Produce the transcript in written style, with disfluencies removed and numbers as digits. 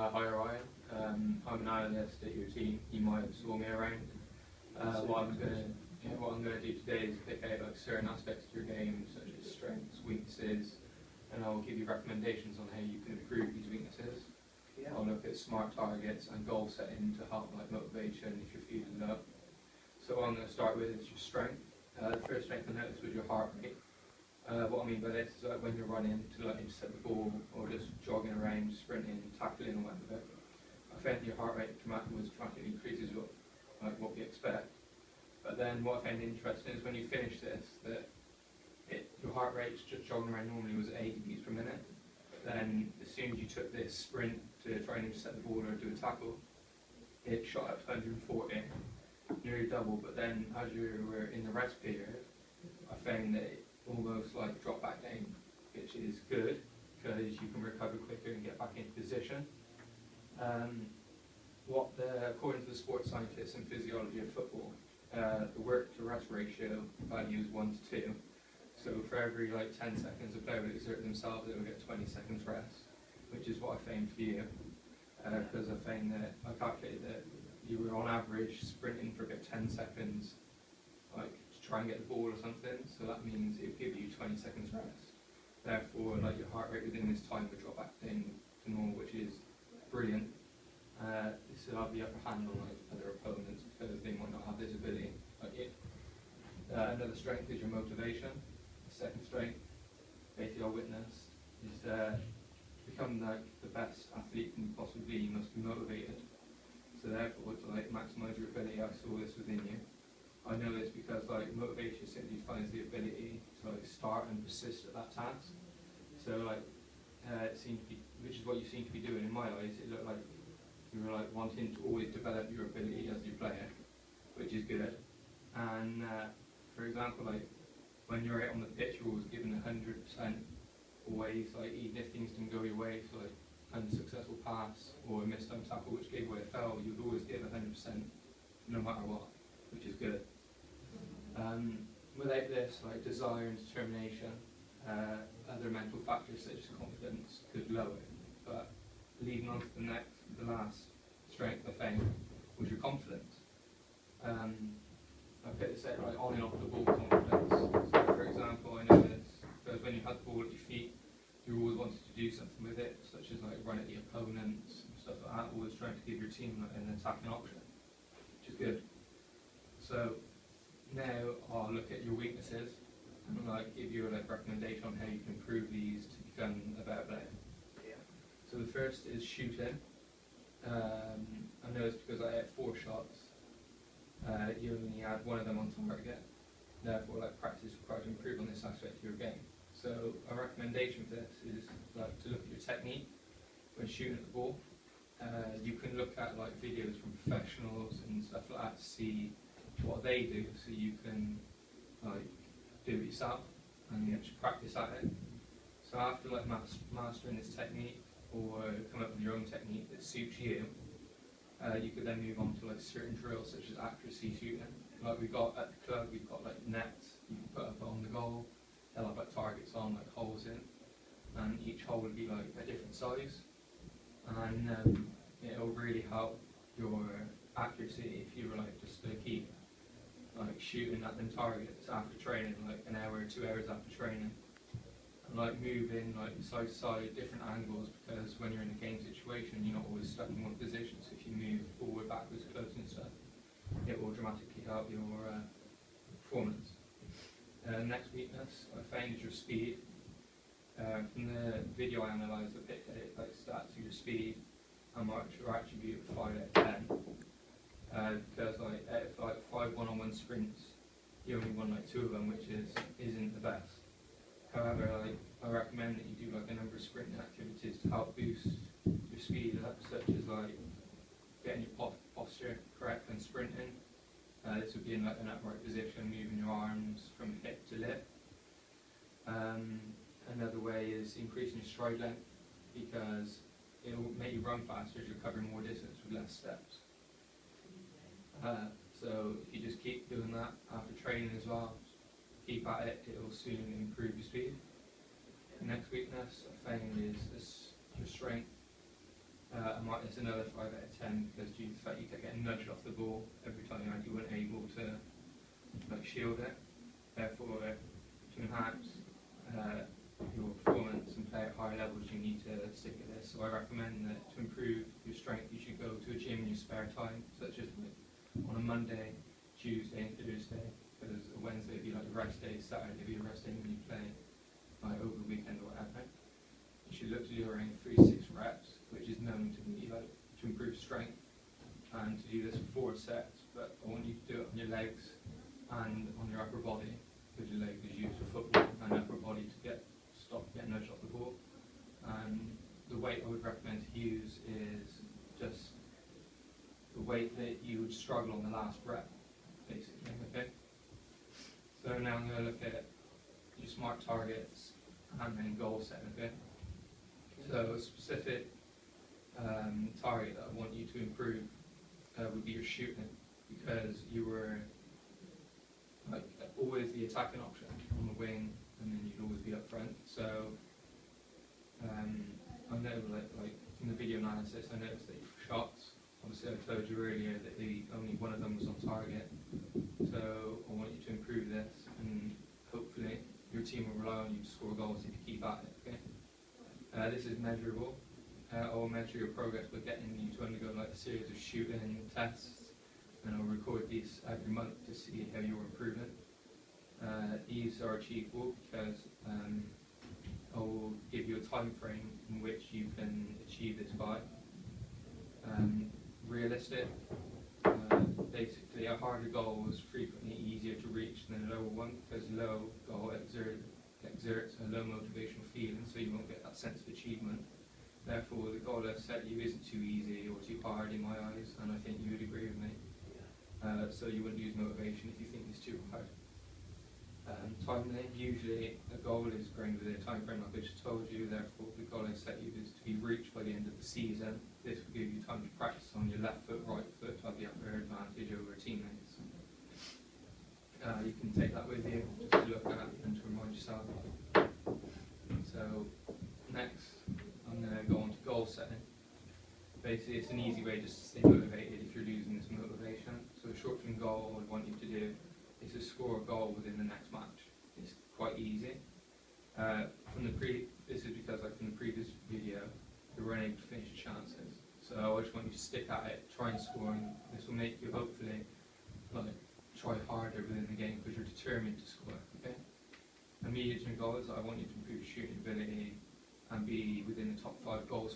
Hi Ryan, I'm an analyst at your team. You might have saw me around. What I'm going to do today is pick out like certain aspects of your game, such as strengths, weaknesses, and I'll give you recommendations on how you can improve these weaknesses. Yeah. I'll look at smart targets and goal setting to help like motivation if you're feeling low. So what I'm going to start with is your strength. The first strength I noticed was your heart rate. What I mean by this is like when you're running to like intercept the ball or just jogging around, sprinting, tackling or whatever, I found your heart rate dramatically increases what we expect. But then what I found interesting is when you finish this, your heart rate just jogging around normally was 80 beats per minute. Then as soon as you took this sprint to try and intercept the ball or do a tackle, it shot up to 140, nearly double. But then as you were in the rest period, I found that it almost like drop back down, which is good because you can recover quicker and get back into position. According to the sports scientists and physiology of football, the work to rest ratio value is 1 to 2. So for every 10 seconds a player would exert themselves, they will get 20 seconds rest, which is what I found for you. Because I found that I calculated that you were on average sprinting for about 10 seconds, to try and get the ball or something. So that means it would give you 20 seconds rest. Therefore, your heart rate within this time would drop back down to normal, which is brilliant. This will have the upper hand on other opponents because they might not have this ability like you. Another strength is your motivation. The second strength, basically our witness, is become the best athlete you can possibly be. You must be motivated. So therefore, to maximise your ability, I saw this within you. I know this because motivation simply finds the ability to start and persist at that task. So it seemed to be, which is what you seem to be doing in my eyes. It looked like you were wanting to always develop your ability as you play it, which is good. And for example, when you're out on the pitch, you're always given 100%. Always, even if things didn't go your way, so unsuccessful pass or a missed tackle which gave away a foul, you'd always give 100% no matter what, which is good. Without this, desire and determination, other mental factors such as confidence could lower it. But leading on to the last strength I found was your confidence. I put this out on and off the ball confidence. So for example, I know this because when you had the ball at your feet, you always wanted to do something with it, such as run at the opponents and stuff like that, always trying to give your team an attacking option, which is good. So now I'll look at your weaknesses and give you a recommendation on how you can improve these to become a better player. Yeah. So the first is shooting. I know it's because I had 4 shots. You only had 1 of them on target. Therefore, practice required to improve on this aspect of your game. So a recommendation for this is to look at your technique when shooting at the ball. You can look at videos from professionals and stuff like that to see what they do, so you can do it yourself and just practice at it. So after mastering this technique or come up with your own technique that suits you, you could then move on to certain drills such as accuracy shooting. We got at the club, we've got nets you can put up on the goal. They'll have targets on, holes in, and each hole would be a different size, and it'll really help your accuracy if you were just to keep shooting at them targets after training, an hour or 2 hours after training, and moving side to side, different angles, because when you're in a game situation, you're not always stuck in one position. So if you move forward, backwards, close and stuff, it will dramatically help your performance. Next weakness I found is your speed. From the video I analysed, I picked out stats of your speed and your attribute of 5 out of 10. Because out of 5 one-on-one sprints, you only won 2 of them, which isn't the best. However, I recommend that you do a number of sprinting activities to help boost your speed up, such as getting your posture correct when sprinting. This would be in an upright position, moving your arms from hip to lip. Another way is increasing your stride length, because it will make you run faster as you're covering more distance with less steps. So if you just keep doing that after training as well, keep at it, it will soon improve your speed. The next weakness I found is your strength. I might another 5 out of 10 because due to the fact you kept getting nudged off the ball every time you weren't able to like shield it. Therefore, to enhance your performance and play at higher levels, you need to stick at this. So I recommend that to improve your strength, you should go to a gym in your spare time, such as like on a Monday, Tuesday, and Thursday. Because a Wednesday would be like a rest day, Saturday would be a rest day when you play like over the weekend or whatever. You should look to do around 3 to 6 reps, which is known to be like to improve strength, and to do this for 4 sets. But I want you to do it on your legs and on your upper body, because your leg is used for football, and upper body to stop getting nudged off the ball. And the weight I would recommend to use is just the weight that you would struggle on the last rep, basically. Okay. So now I'm going to look at your SMART targets and then goal setting. Okay. So a specific target that I want you to improve would be your shooting, because you were like always the attacking option on the wing, and then you'd always be up front. So I know, like from the video analysis, I noticed that your shots, obviously I told you earlier that only one of them was on target. So I want you to improve this, and hopefully your team will rely on you to score goals if you keep at it. Okay. This is measurable. I will measure your progress by getting you to undergo like a series of shooting tests, and I'll record these every month to see how you're improving. These are achievable because I will give you a time frame in which you can achieve this by. Realistic. Basically, a harder goal is frequently easier to reach than a lower one, because low goal exerts a low motivational feeling, so you won't get that sense of achievement. Therefore, the goal I've set you isn't too easy or too hard in my eyes, and I think you would agree with me. So you wouldn't lose motivation if you think it's too hard. Timely, usually a goal is going within a time frame like I just told you. Therefore, the goal I set you is to be reached by the end of the season. This will give you time to practice on your left foot, right foot to have the upper advantage over teammates. You can take that with you just to look at and to remind yourself. So next, I'm going to go on to goal setting. Basically, it's an easy way just to stay motivated if you're losing this motivation. So a short-term goal I want you to do is to score a goal within the next match. It's quite easy. This is because, like from the previous video, you weren't able to finish your chances. So I just want you to stick at it, try and score, and this will make you hopefully like try harder within the game because you're determined to score. Okay. Immediate goals. I want you to improve your shooting ability and be within the top 5 goals